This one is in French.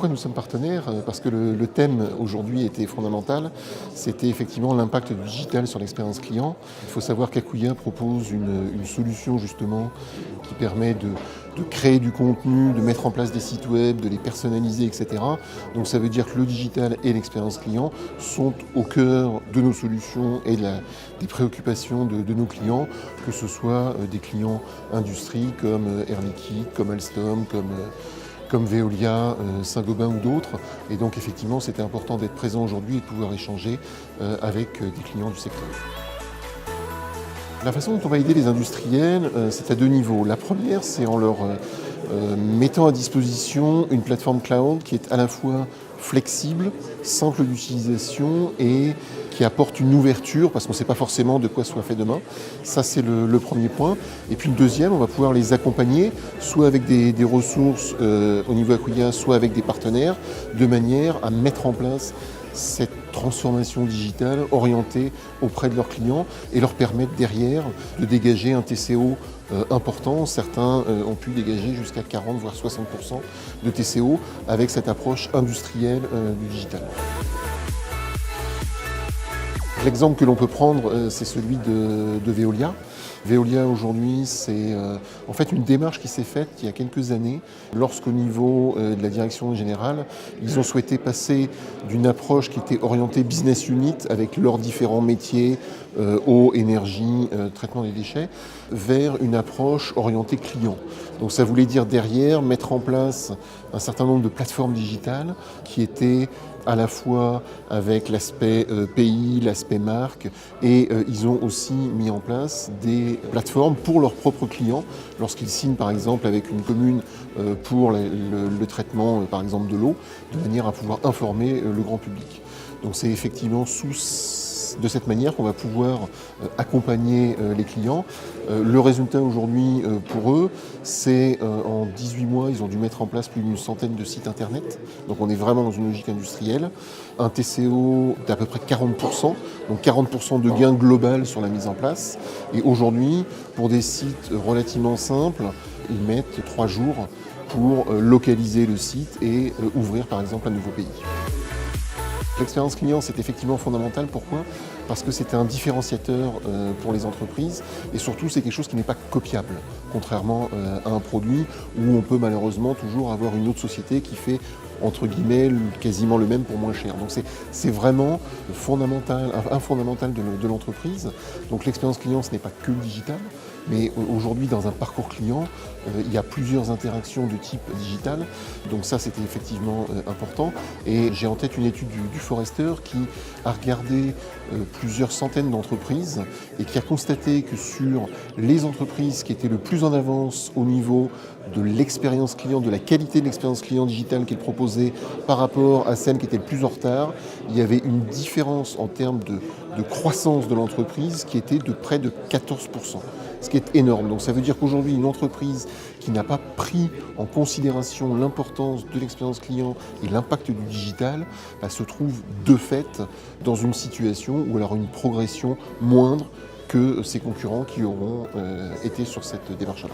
pourquoi nous sommes partenaires? Parce que le thème aujourd'hui était fondamental, c'était effectivement l'impact du digital sur l'expérience client. Il faut savoir qu'Acquia propose une solution justement qui permet de créer du contenu, de mettre en place des sites web, de les personnaliser, etc. Donc ça veut dire que le digital et l'expérience client sont au cœur de nos solutions et des préoccupations de nos clients, que ce soit des clients industrie comme Air Liquide, comme Alstom, comme Veolia, Saint-Gobain ou d'autres. Et donc effectivement, c'était important d'être présent aujourd'hui et de pouvoir échanger avec des clients du secteur. La façon dont on va aider les industriels, c'est à deux niveaux. La première, c'est en leur mettant à disposition une plateforme cloud qui est à la fois flexible, simple d'utilisation et qui apporte une ouverture parce qu'on ne sait pas forcément de quoi sera fait demain. Ça, c'est le premier point. Et puis le deuxième, on va pouvoir les accompagner, soit avec des ressources au niveau Acquia, soit avec des partenaires, de manière à mettre en place cette transformation digitale orientée auprès de leurs clients et leur permettre derrière de dégager un TCO important. Certains ont pu dégager jusqu'à 40 voire 60% de TCO avec cette approche industrielle du digital. L'exemple que l'on peut prendre, c'est celui de Veolia. Veolia aujourd'hui, c'est en fait une démarche qui s'est faite il y a quelques années, lorsqu'au niveau de la direction générale, ils ont souhaité passer d'une approche qui était orientée business unit avec leurs différents métiers, eau, énergie, traitement des déchets, vers une approche orientée client. Donc ça voulait dire derrière mettre en place un certain nombre de plateformes digitales qui étaient à la fois avec l'aspect pays, l'aspect marque, et ils ont aussi mis en place des plateformes pour leurs propres clients, lorsqu'ils signent par exemple avec une commune pour le traitement par exemple de l'eau, de manière à pouvoir informer le grand public. Donc c'est effectivement de cette manière qu'on va pouvoir accompagner les clients. Le résultat aujourd'hui pour eux, c'est en 18 mois, ils ont dû mettre en place plus d'une centaine de sites internet. Donc on est vraiment dans une logique industrielle. Un TCO d'à peu près 40%, donc 40% de gain global sur la mise en place. Et aujourd'hui, pour des sites relativement simples, ils mettent 3 jours pour localiser le site et ouvrir par exemple un nouveau pays. L'expérience client, c'est effectivement fondamental. Pourquoi ? Parce que c'est un différenciateur pour les entreprises et surtout, c'est quelque chose qui n'est pas copiable, contrairement à un produit où on peut malheureusement toujours avoir une autre société qui fait entre guillemets quasiment le même pour moins cher. Donc c'est vraiment fondamental, un fondamental de l'entreprise. Donc l'expérience client, ce n'est pas que le digital, mais aujourd'hui dans un parcours client, il y a plusieurs interactions de type digital. Donc ça, c'était effectivement important. Et j'ai en tête une étude du Forrester qui a regardé plusieurs centaines d'entreprises et qui a constaté que sur les entreprises qui étaient le plus en avance au niveau de l'expérience client, de la qualité de l'expérience client digitale qu'ils proposaient par rapport à celles qui étaient le plus en retard, il y avait une différence en termes de croissance de l'entreprise qui était de près de 14%, ce qui est énorme. Donc ça veut dire qu'aujourd'hui, une entreprise qui n'a pas pris en considération l'importance de l'expérience client et l'impact du digital se trouve de fait dans une situation où elle aura une progression moindre que ses concurrents qui auront été sur cette démarche-là.